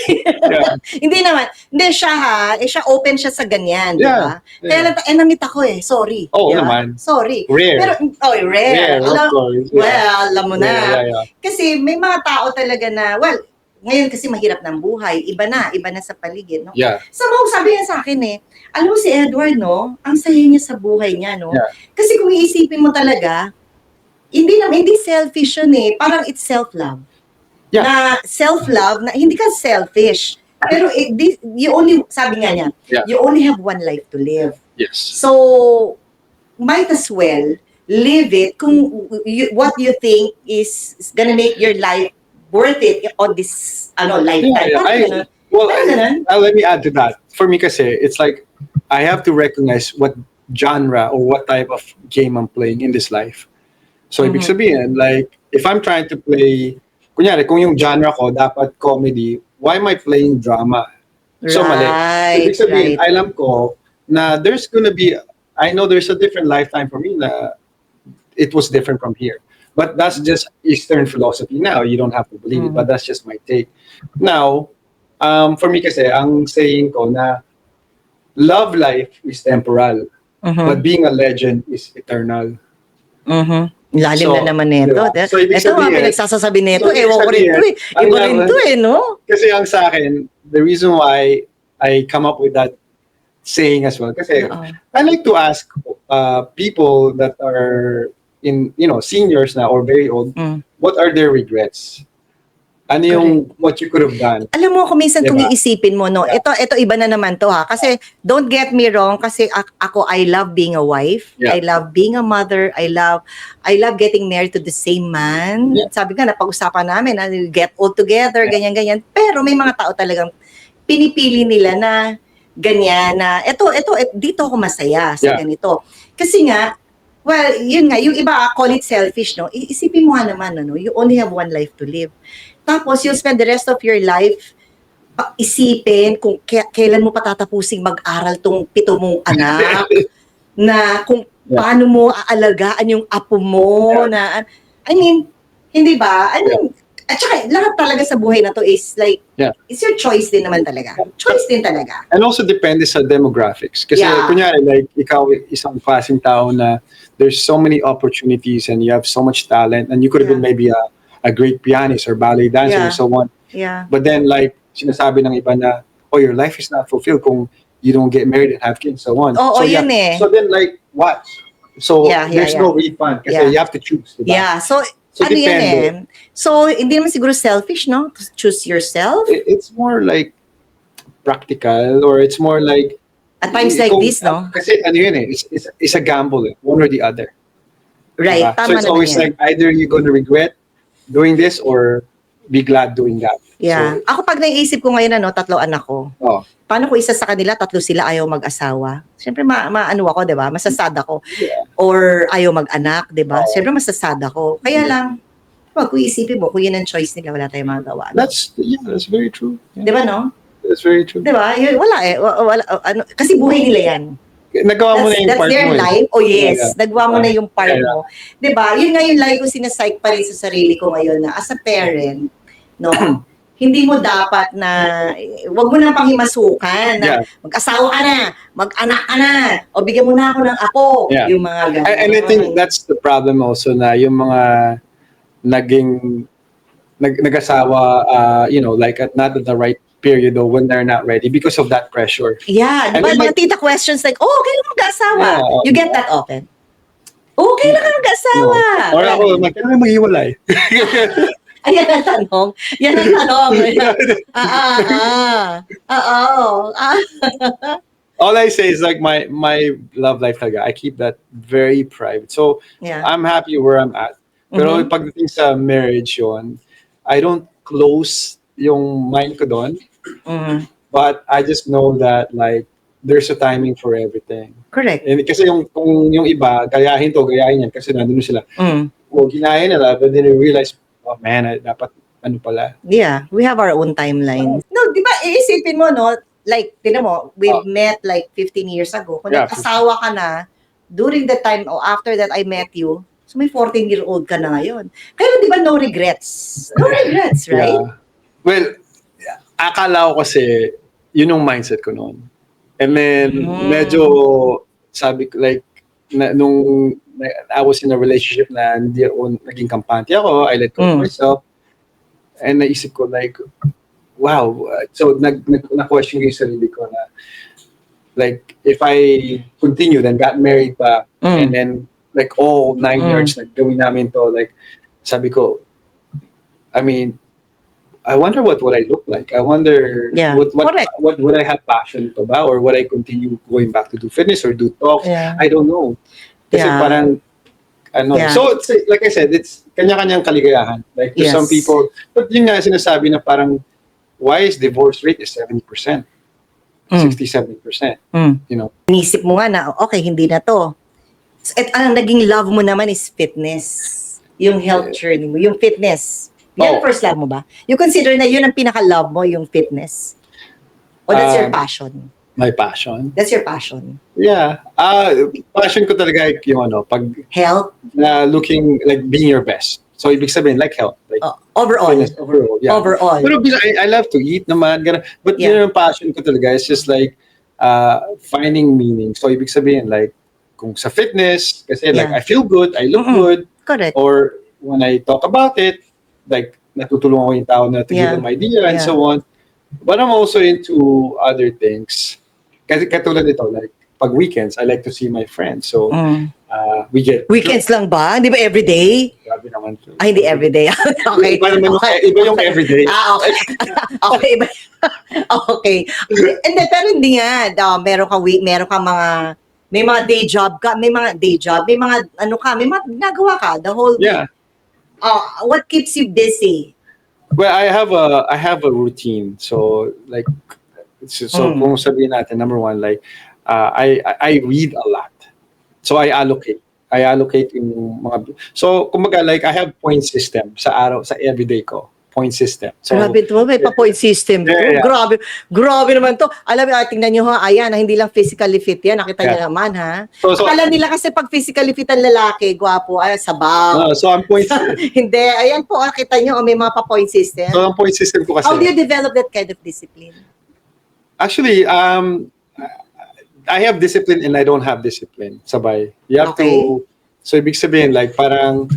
Speaker 1: Hindi naman. Hindi siya siya open siya sa ganyan. Diba? Kaya namit ako sorry.
Speaker 2: Oo naman.
Speaker 1: Sorry.
Speaker 2: Rare.
Speaker 1: Pero, rare. Alam mo na.
Speaker 2: Yeah.
Speaker 1: Kasi may mga tao talaga na, ngayon kasi mahirap ng buhay. Iba na sa paligid, no?
Speaker 2: Yeah.
Speaker 1: Sabi niya sa akin alam mo si Edward, no? Ang saya niya sa buhay niya, no? Yeah. Kasi kung iisipin mo talaga, hindi selfish yun Parang it's self-love.
Speaker 2: Yeah.
Speaker 1: Na self-love, na hindi ka selfish. Pero sabi nga niya, you only have one life to live.
Speaker 2: Yes.
Speaker 1: So, might as well live it kung what you think is gonna make your life worth it on this lifetime.
Speaker 2: Let me add to that. For me kasi, it's like, I have to recognize what genre or what type of game I'm playing in this life. So, ibig sabihin, like, if I'm trying to play, kunyari, kung yung genre ko dapat comedy, why am I playing drama? So, mali. Ibig sabihin, alam ko na I know there's a different lifetime for me na it was different from here. But that's just Eastern philosophy now. You don't have to believe it, but that's just my take. Now, for me kasi, ang saying ko na love life is temporal, but being a legend is eternal.
Speaker 1: Lalim na naman nito.
Speaker 2: So,
Speaker 1: ito nga pinagsasasabi nito. Ewan ko rin ito Iba rin ito no?
Speaker 2: Kasi ang sa akin, the reason why I come up with that saying as well, kasi I like to ask people that are in, seniors na or very old, what are their regrets? Ano yung what you could have done?
Speaker 1: Alam mo, kung minsan kung iisipin mo, no, ito iba na naman to Kasi don't get me wrong, kasi ako, I love being a wife.
Speaker 2: Yeah.
Speaker 1: I love being a mother. I love getting married to the same man.
Speaker 2: Yeah.
Speaker 1: Sabi nga, napag-usapan namin, get all together, ganyan-ganyan. Pero may mga tao talagang pinipili nila na ganyan, na dito ako masaya sa ganito. Kasi nga, yun nga, yung iba call it selfish, no? Isipin mo nga naman, you only have one life to live. Tapos, you'll spend the rest of your life isipin kung kailan mo patatapusing mag-aral tong 7 mong anak, na kung paano mo aalagaan yung apo mo, na, hindi ba? At saka, lahat talaga sa buhay na to is like, it's your choice din naman talaga. Choice din talaga.
Speaker 2: And also depende sa demographics. Kasi kunyari, like, ikaw isang klaseng tao na there's so many opportunities and you have so much talent and you could have been maybe a great pianist or ballet dancer or so on.
Speaker 1: Yeah.
Speaker 2: But then like, sinasabi ng iba na, oh, your life is not fulfilled kung you don't get married and have kids, so on.
Speaker 1: Oo,
Speaker 2: so,
Speaker 1: yun eh.
Speaker 2: So then like, what? So
Speaker 1: Yeah,
Speaker 2: there's no refund kasi
Speaker 1: Yeah.
Speaker 2: you have to choose, diba?
Speaker 1: Yeah, so,
Speaker 2: So,
Speaker 1: ano yan
Speaker 2: depende.
Speaker 1: eh. So, hindi naman siguro selfish, no? To choose yourself.
Speaker 2: It's more like practical, or it's more like
Speaker 1: At times like this, no?
Speaker 2: Kasi ano yun eh, it's a gamble eh, one or the other.
Speaker 1: Right,
Speaker 2: Diba? So
Speaker 1: tama
Speaker 2: it's
Speaker 1: naman
Speaker 2: always
Speaker 1: yan.
Speaker 2: like either you're gonna regret doing this or be glad doing that.
Speaker 1: Yeah.
Speaker 2: So,
Speaker 1: Ako pag naiisip ko ngayon, 3 anak ko.
Speaker 2: oh,
Speaker 1: Paano ko isa sa kanila, 3 sila ayaw mag-asawa? Siyempre, maano ako, di ba? Masasad ako.
Speaker 2: yeah.
Speaker 1: Or ayaw mag-anak, di ba?
Speaker 2: Oo.
Speaker 1: Siyempre, masasad ako. Kaya lang, kung isipin mo, kung yun ang choice nila, wala tayong magagawa. No?
Speaker 2: That's very true. Yeah.
Speaker 1: Di ba, no?
Speaker 2: That's very true.
Speaker 1: Di ba? Yun, wala eh. Wala, ano, kasi buhay nila yan.
Speaker 2: Nagawa mo na yung
Speaker 1: That's
Speaker 2: part
Speaker 1: their
Speaker 2: mo.
Speaker 1: life. Oh yes,
Speaker 2: Yeah.
Speaker 1: nagawa mo na yung part
Speaker 2: Yeah.
Speaker 1: mo. 'Di ba? Yun nga yung lagi ko sinasike pa rin sa sarili ko ngayon na as a parent, no, hindi mo dapat na, wag mo nang panghimasukan na
Speaker 2: Yeah.
Speaker 1: mag-asawa ka na, mag-anak ka na, o bigyan mo na ako ng apo,
Speaker 2: Yeah.
Speaker 1: yung mga ganun.
Speaker 2: And I think that's the problem also na yung mga nag-asawa, like not at the right period or when they're not ready because of that pressure.
Speaker 1: Yeah, di
Speaker 2: And
Speaker 1: ba?
Speaker 2: then
Speaker 1: Mga tita questions like, oh, kailan ka mag-asawa?
Speaker 2: Yeah.
Speaker 1: You get that often? Oh, kailan ka mag-asawa?
Speaker 2: No. Or ako, kailan maghiwalay?
Speaker 1: Ayan ang tanong. Yan ang tanong.
Speaker 2: All I say is like my love life talaga, I keep that very private. So
Speaker 1: Yeah.
Speaker 2: I'm happy where I'm at. Pero
Speaker 1: Mhm.
Speaker 2: pagdating sa marriage yun, I don't close yung mind ko doon.
Speaker 1: Mm.
Speaker 2: But I just know that like there's a timing for everything.
Speaker 1: Correct.
Speaker 2: And kasi kung yung iba, gayahin yan kasi nandun sila.
Speaker 1: Mm.
Speaker 2: O ginaya nila, but then you realize, oh man, dapat ano pala.
Speaker 1: Yeah, we have our own timeline. No, di ba, iisipin mo, no, like, tinan mo, we've met like 15 years ago. Kung
Speaker 2: Yeah,
Speaker 1: nag-asawa ka na, during the time, or after that I met you, so may 14-year-old ka na ngayon. Kaya di ba, no regrets? No regrets, right?
Speaker 2: Yeah. Well, akala ko kasi, yun yung mindset ko noon. And then, medyo, sabi ko, like, nung I was in a relationship na hindi ako naging kampante ako, I let go of myself. And naisip ko, like, wow. So, na-question ko yung sarili ko na, like, if I continue, then got married pa, and then, like, 9 years, nagawin namin to, like, sabi ko, I mean, I wonder what would I look like. I wonder
Speaker 1: Yeah,
Speaker 2: what
Speaker 1: correct.
Speaker 2: would I have passion to ba, or would I continue going back to do fitness or do talks?
Speaker 1: Yeah.
Speaker 2: I don't know. Kasi
Speaker 1: Yeah.
Speaker 2: parang ano.
Speaker 1: Yeah.
Speaker 2: So it's, like I said, it's kanya-kanyang kaligayahan. Like to
Speaker 1: Yes.
Speaker 2: some people, but yun nga sinasabi na parang why is divorce rate is 70%, 67%. You know.
Speaker 1: Inisip mo nga na, okay, hindi na to. At ang naging love mo naman is fitness. Yung health journey mo, yung fitness. Yan ang first love mo ba? You consider na yun ang pinaka-love mo, yung fitness? O that's your passion?
Speaker 2: My passion.
Speaker 1: That's your passion?
Speaker 2: Yeah. Passion ko talaga yung pag
Speaker 1: Health?
Speaker 2: na looking like being your best. So ibig sabihin like health, like
Speaker 1: Overall?
Speaker 2: fitness, overall, yeah.
Speaker 1: Overall.
Speaker 2: Pero I love to eat naman, ganun. But
Speaker 1: Yeah.
Speaker 2: yun yung passion ko talaga. It's just like finding meaning. So ibig sabihin like kung sa fitness, kasi like
Speaker 1: Yeah.
Speaker 2: I feel good, I look good,
Speaker 1: Correct.
Speaker 2: or when I talk about it, like natutulungan ko yung tao na to give
Speaker 1: Yeah.
Speaker 2: them idea and
Speaker 1: Yeah.
Speaker 2: so on. But I'm also into other things. Kasi katulad nito, like pag weekends, I like to see my friends. So we get
Speaker 1: Weekends lang ba? Di ba everyday?
Speaker 2: Grabe naman to.
Speaker 1: Ay, hindi everyday. Okay.
Speaker 2: Iba naman iba yung everyday.
Speaker 1: Okay. Okay. Iba. Okay. Hindi, pero hindi nga. Meron ka may mga day job ka, may mga may mga ginagawa ka the whole week.
Speaker 2: Yeah.
Speaker 1: What keeps you busy?
Speaker 2: Well, I have a routine. So like kung sabihin natin, number one, like I read a lot. So I allocate yung mga, so kumbaga like I have point system sa everyday ko. Point system. So
Speaker 1: Grabe ito, may pa-point system to.
Speaker 2: Yeah.
Speaker 1: Grabe naman to. Alam mo, tingnan nyo ha, ayan, hindi lang physically fit yan. Nakita nyo naman ha.
Speaker 2: So-
Speaker 1: Akala nila kasi pag physically fit ang lalaki, gwapo, ay, sabaw.
Speaker 2: so ang point
Speaker 1: Hindi, ayan po, kita nyo, may mga pa-point system.
Speaker 2: so ang point system ko kasi.
Speaker 1: How do you develop that kind of discipline?
Speaker 2: Actually, I have discipline and I don't have discipline. Sabay. You have
Speaker 1: Okay.
Speaker 2: to, so ibig sabihin, like parang,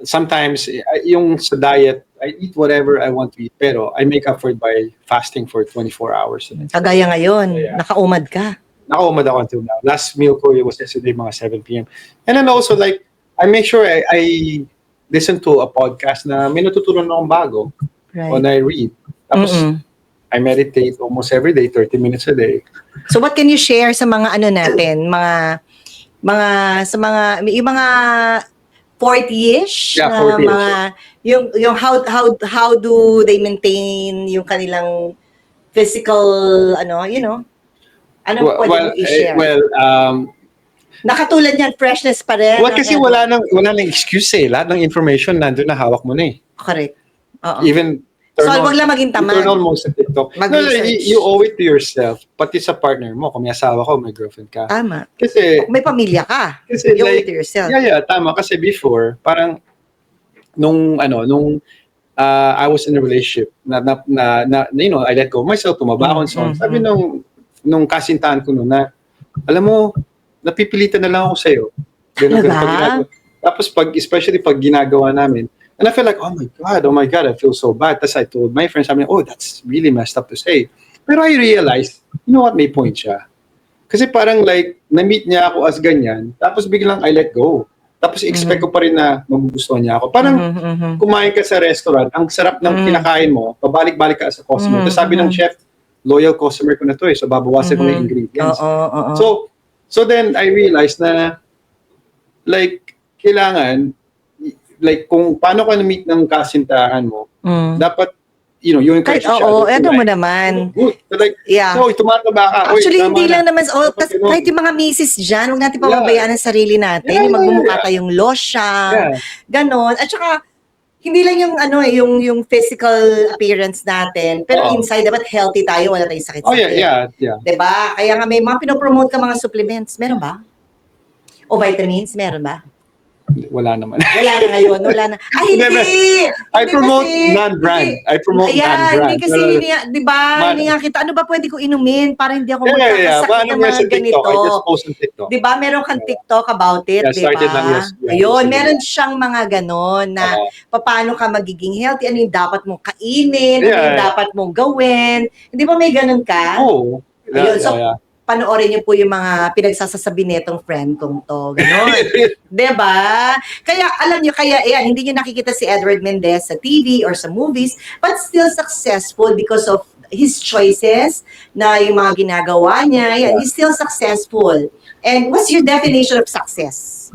Speaker 2: sometimes, yung sa diet, I eat whatever I want to eat, pero I make up for it by fasting for 24 hours.
Speaker 1: Kagaya ngayon,
Speaker 2: Yeah.
Speaker 1: nakaumad ka.
Speaker 2: Nakaumad ako until now. Last meal ko, it was yesterday, mga 7 p.m. And then also, like, I make sure I listen to a podcast na may natutunan akong bago when I read. Tapos, I meditate almost every day, 30 minutes a day.
Speaker 1: So what can you share sa mga ano natin, yung mga 40-ish
Speaker 2: Yeah,
Speaker 1: na
Speaker 2: 40-ish.
Speaker 1: mga yung how do they maintain yung kanilang physical ano ano pwede mo i-share? Nakatulad niyan, freshness pa rin.
Speaker 2: Kasi wala nang excuse Lahat ng information nandun na hawak mo na eh.
Speaker 1: Correct. Oo.
Speaker 2: Even
Speaker 1: So, wag lang maging tamad.
Speaker 2: Turn on mo sa TikTok. You owe it to yourself. Pati sa partner mo. Kung may asawa ko, may girlfriend ka.
Speaker 1: Tama.
Speaker 2: Kasi,
Speaker 1: may pamilya ka.
Speaker 2: Kasi
Speaker 1: you owe it to yourself.
Speaker 2: Yeah, tama. Kasi before, parang, nung I was in a relationship, I let go of myself, tumaba ako, so sabi nung kasintahan ko noon na, alam mo, napipilitan na lang ako sa'yo. Tapos especially pag ginagawa namin, and I feel like, oh my God, I feel so bad. Tapos I told my friends, that's really messed up to say. Pero I realized, you know what, may point siya. Kasi parang like, na-meet niya ako as ganyan, tapos biglang I let go. Tapos expect ko pa rin na magugustuhan niya ako. Parang kumain ka sa restaurant, ang sarap ng kinakain mo, pabalik-balik ka sa customer. Tapos sabi ng chef, loyal customer ko na to so babawasan ko na yung ingredients. So then I realized na like, kailangan, like kung paano ka na-meet ng kasintahan mo, dapat, yung
Speaker 1: kahit eto mo naman.
Speaker 2: Good. So like, tumataba ka.
Speaker 1: Actually, hindi lang naman, kahit yung mga misis dyan, huwag natin pababayaan ang sarili natin. Yung magbumukha tayong losyang, ganon. At saka, hindi lang yung physical appearance natin, pero inside, dapat healthy tayo, wala tayong sakit-sakit.
Speaker 2: Yeah.
Speaker 1: Diba? Kaya nga may mga pinopromote ka mga supplements. Meron ba? O vitamins? Meron ba?
Speaker 2: Wala naman.
Speaker 1: Wala na ngayon. Wala na. Hindi!
Speaker 2: I promote non-brand. I promote non-brand.
Speaker 1: Hindi kasi, di ba? Hindi nga kita. Ano ba pwede ko inumin para hindi ako magkakasakit ng mga ganito?
Speaker 2: I just post on TikTok.
Speaker 1: Di ba? Meron kang TikTok about it, di ba? Ayun, meron siyang mga ganon na paano ka magiging healthy, ano yung dapat mong kainin, ano yung dapat mong gawin. Hindi ba may ganon ka?
Speaker 2: Oo.
Speaker 1: Ayun, so, panoorin niyo po yung mga pinagsasasabi nitong friend kong to. Ganon. Diba? Kaya, alam niyo, hindi niyo nakikita si Edward Mendez sa TV or sa movies, but still successful because of his choices na yung mga ginagawa niya. He's still successful. And what's your definition of success?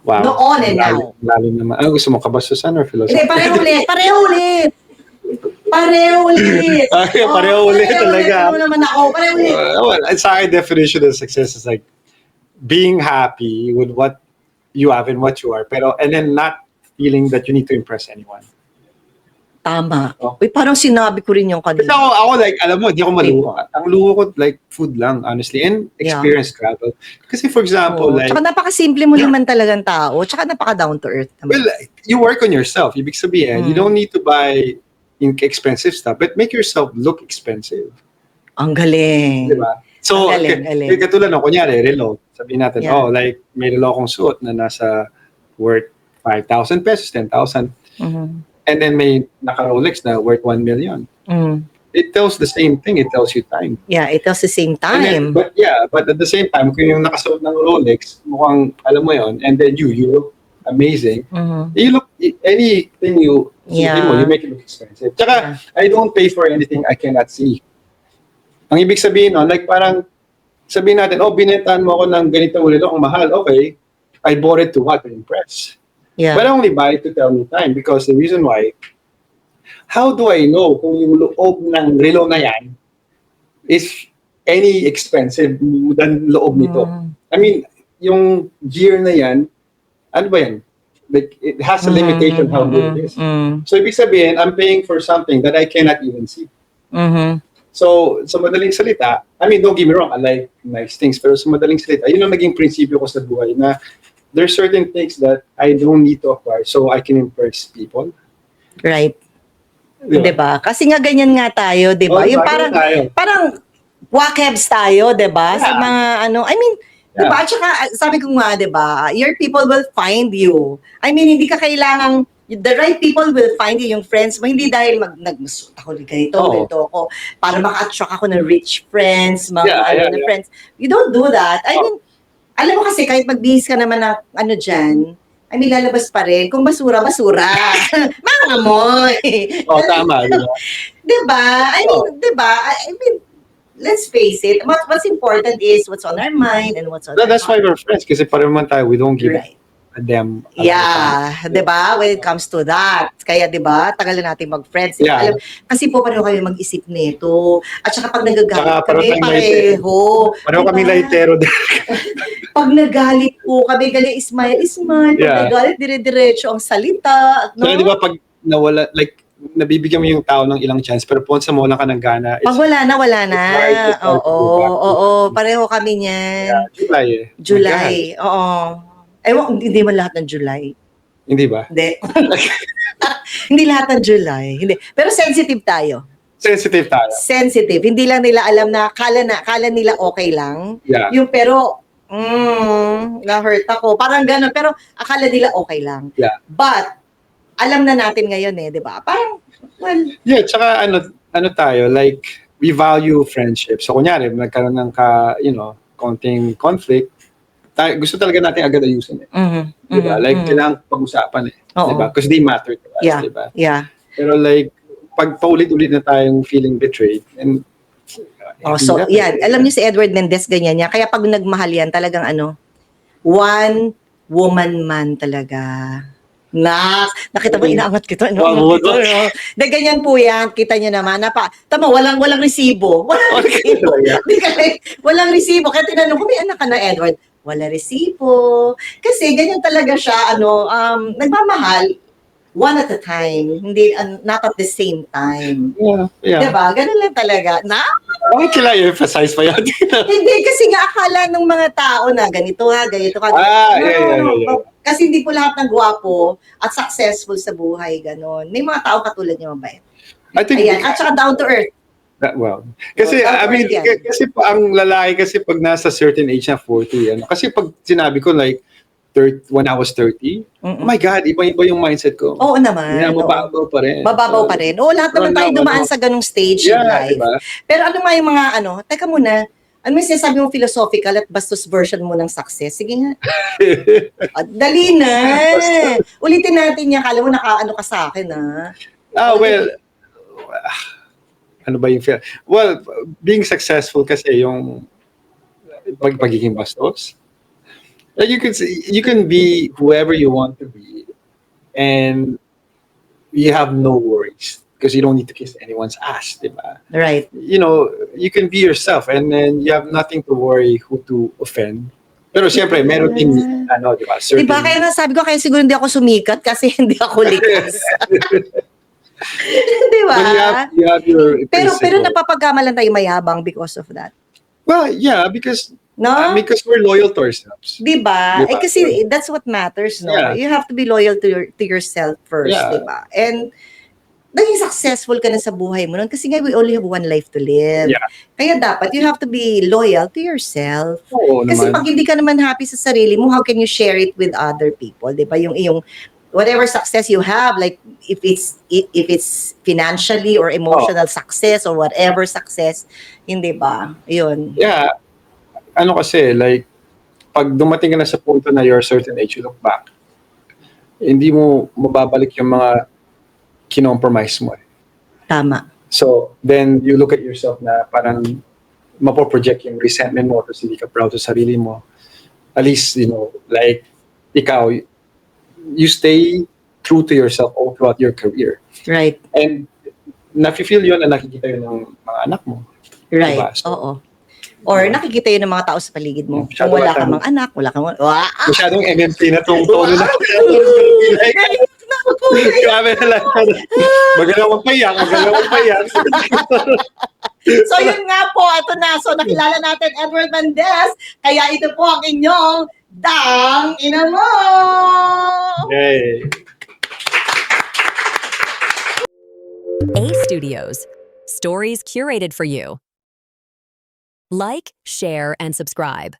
Speaker 2: Wow.
Speaker 1: Noon and now.
Speaker 2: Lalim naman. Ano gusto mo, kabastusan or philosophy?
Speaker 1: Hindi, pareho ulit. Pareho ulit talaga. Pareho ulit.
Speaker 2: Well, sa akin, definition of success is like being happy with what you have and what you are, and then not feeling that you need to impress anyone.
Speaker 1: Tama. Uy, parang sinabi ko rin yung kanina.
Speaker 2: Kasi ako like, alam mo, di ako maluho. Ang luho ko, like, food lang, honestly, and experience travel. Kasi for example, like...
Speaker 1: Tsaka napaka-simple mo naman talagang tao. Tsaka napaka-down to earth naman.
Speaker 2: Well, you work on yourself. Ibig sabihin, you don't need to buy expensive stuff, but make yourself look expensive.
Speaker 1: Ang galing.
Speaker 2: Diba? So, galing. Katulad ng kunyari, relo. Sabihin natin, like, may relo akong suot na nasa worth 5,000 pesos, 10,000. And then may naka-Rolex na worth 1 million. It tells the same thing. It tells you time.
Speaker 1: Yeah, it tells the same time.
Speaker 2: But at the same time, kung yung nakasuot ng Rolex, mukhang, alam mo yon, and then you look amazing. You look, anything you make it look expensive. Tsaka, I don't pay for anything I cannot see. Ang ibig sabihin nun, like parang, sabihin natin, binentahan mo ako ng ganito ulit, ang mahal, okay. I bought it to what? To impress.
Speaker 1: Yeah.
Speaker 2: But I only buy it to tell me time because the reason why, how do I know kung yung loob ng relo na yan is any expensive than loob nito? I mean, yung gear na yan, ano ba yan? Like, it has a limitation how good it is. So, ibig sabihin, I'm paying for something that I cannot even see. So, sa madaling salita, I mean, don't get me wrong, I like nice things, pero sa madaling salita, yun ang naging prinsipyo ko sa buhay na there's certain things that I don't need to acquire so I can impress people.
Speaker 1: Right. Diba? Kasi nga ganyan nga tayo, diba? Yung parang walk-heads tayo, diba? Sa mga I mean, diba? At saka, sabi ko nga, diba? Your people will find you. I mean, hindi ka kailangang the right people will find you, yung friends mo, hindi dahil nagmasuot ako ganito,
Speaker 2: Oo.
Speaker 1: ganito ako, para maka-attract ako ng rich friends, mga
Speaker 2: Yeah.
Speaker 1: friends. You don't do that. I mean, alam mo kasi, kahit magbihis ka naman ng ano dyan, I mean, lalabas pa rin. Kung basura, basura. Mga amoy.
Speaker 2: Tama, di ba?
Speaker 1: Diba? I mean, diba? I mean, let's face it. What's important is what's on our mind and what's on our
Speaker 2: That's why
Speaker 1: heart.
Speaker 2: we're friends, kasi pareho man tayo, we don't give
Speaker 1: Right.
Speaker 2: a damn.
Speaker 1: Yeah, 'di ba? When it comes to that. Kaya 'di ba, tagal na nating mag-friends.
Speaker 2: Yeah.
Speaker 1: Alam, kasi po pareho kayo mag-isip nito. At saka pag nagagalit
Speaker 2: Tsaka
Speaker 1: kami, pareho.
Speaker 2: Pareho
Speaker 1: Diba?
Speaker 2: kami lightero din.
Speaker 1: Pag nagalit po kami, gali smile. Pag
Speaker 2: Yeah.
Speaker 1: nagalit, dire-diretso ang salita. No?
Speaker 2: Saka di ba pag nawala, like, nabibigyan mo yung tao ng ilang chance, pero once na mawala ka ng gana,
Speaker 1: Pag wala na, wala na.
Speaker 2: it's hard to
Speaker 1: Oo,
Speaker 2: go back to
Speaker 1: oo. Pareho kami niyan.
Speaker 2: July eh.
Speaker 1: July, oo. Ewan, hindi man lahat ng July.
Speaker 2: Hindi ba?
Speaker 1: Hindi. Hindi lahat ng July. Hindi. Pero sensitive tayo.
Speaker 2: Sensitive tayo.
Speaker 1: Sensitive. Hindi lang nila alam na kala nila okay lang.
Speaker 2: Yeah.
Speaker 1: Yung pero, na-hurt ako. Parang gano'n. Pero akala nila okay lang.
Speaker 2: Yeah.
Speaker 1: But, alam na natin ngayon di ba? Parang, well,
Speaker 2: Yeah, tsaka ano tayo, like, we value friendship. So, kunyari, nagkaroon ng konting conflict, gusto talaga natin agad ayusin diba? Like, kailangan pag-usapan
Speaker 1: Oo.
Speaker 2: diba? Because they matter to us,
Speaker 1: Yeah.
Speaker 2: diba?
Speaker 1: yeah.
Speaker 2: Pero like, pag paulit-ulit na tayong feeling betrayed, and
Speaker 1: So, yan. Alam niyo si Edward Mendez, ganyan niya. Kaya pag nagmahal yan, talagang one woman man talaga. Nakita mo, inaangat kita. De, ganyan po yan. Kita niyo naman. Tama, walang resibo. Walang resibo. Kaya tinanong ko, may anak ka na, Edward? Wala resibo. Kasi ganyan talaga siya, nagmamahal one at a time. Hindi, not at the same time.
Speaker 2: Yeah.
Speaker 1: Diba? Ganun lang talaga.
Speaker 2: Bakit kailangan i-emphasize pa yan?
Speaker 1: Hindi, kasi nga akala ng mga tao na ganito ha.
Speaker 2: Yeah.
Speaker 1: Kasi hindi po lahat ng gwapo at successful sa buhay, ganon. May mga tao katulad niyo, mabait.
Speaker 2: I think,
Speaker 1: Ayan, at saka down to earth.
Speaker 2: Kasi,
Speaker 1: Down to
Speaker 2: I mean,
Speaker 1: earth yan.
Speaker 2: kasi ang lalaki kasi pag nasa certain age na 40, kasi pag sinabi ko like, when I was 30, oh my God, iba-iba yung mindset ko.
Speaker 1: Oo naman.
Speaker 2: Mababaw pa rin.
Speaker 1: Mababaw pa rin. Oo, lahat naman tayo dumaan sa ganung stage in life.
Speaker 2: Diba?
Speaker 1: Pero ano nga yung mga teka muna, ano yung sinasabi mong philosophical at bastos version mo ng success? Sige nga. Dali na. Ulitin natin yan. Kala mo nakaano ka sa akin, ha?
Speaker 2: Ano ba yung feel? Well, being successful kasi yung pagiging bastos. Like you can be whoever you want to be, and you have no worries because you don't need to kiss anyone's ass, diba?
Speaker 1: Right.
Speaker 2: You can be yourself, and then you have nothing to worry who to offend. Pero siyempre, meron din, diba? Certain...
Speaker 1: Diba, kaya nga sabi ko, kaya siguro hindi ako sumikat kasi hindi ako likas. Diba?
Speaker 2: But you have your
Speaker 1: pero napapagkamalan tayo mayabang because of that.
Speaker 2: Well, yeah, because
Speaker 1: because
Speaker 2: we're loyal to ourselves.
Speaker 1: Diba? Kasi that's what matters, no?
Speaker 2: Yeah.
Speaker 1: You have to be loyal to yourself first,
Speaker 2: Yeah.
Speaker 1: diba? And naging successful ka na sa buhay mo nun kasi nga we only have one life to live.
Speaker 2: Yeah.
Speaker 1: Kaya dapat you have to be loyal to yourself.
Speaker 2: Oo
Speaker 1: Kasi
Speaker 2: naman.
Speaker 1: pag hindi ka naman happy sa sarili mo, how can you share it with other people? Diba? Yung whatever success you have, like if it's financially or emotional success or whatever success, hindi ba? Yun.
Speaker 2: Yeah. Ano kasi, like, pag dumating ka na sa punto na you're a certain age, you look back, hindi mo mababalik yung mga kinompromise mo.
Speaker 1: Tama.
Speaker 2: So, then you look at yourself na parang mapoproject yung resentment mo kasi hindi ka proud sa sarili mo. At least, like, ikaw, you stay true to yourself all throughout your career.
Speaker 1: Right.
Speaker 2: And nafe-feel yun na nakikita yun ng mga anak mo.
Speaker 1: Right.
Speaker 2: Diba? So,
Speaker 1: Oo. Or nakikita yun ng mga tao sa paligid mo.
Speaker 2: Masyado
Speaker 1: Kung wala ka
Speaker 2: matanda.
Speaker 1: mang anak, wala kang...
Speaker 2: masyadong MMT na tong tono na. Grabe na lang. Magalaw ang payak.
Speaker 1: So yun nga po, ito na. So nakilala natin Edward Mendez. Kaya ito po ang inyong Dang Ina Mo!
Speaker 2: Yay.
Speaker 3: A Studios. Stories curated for you. Like, share, and subscribe.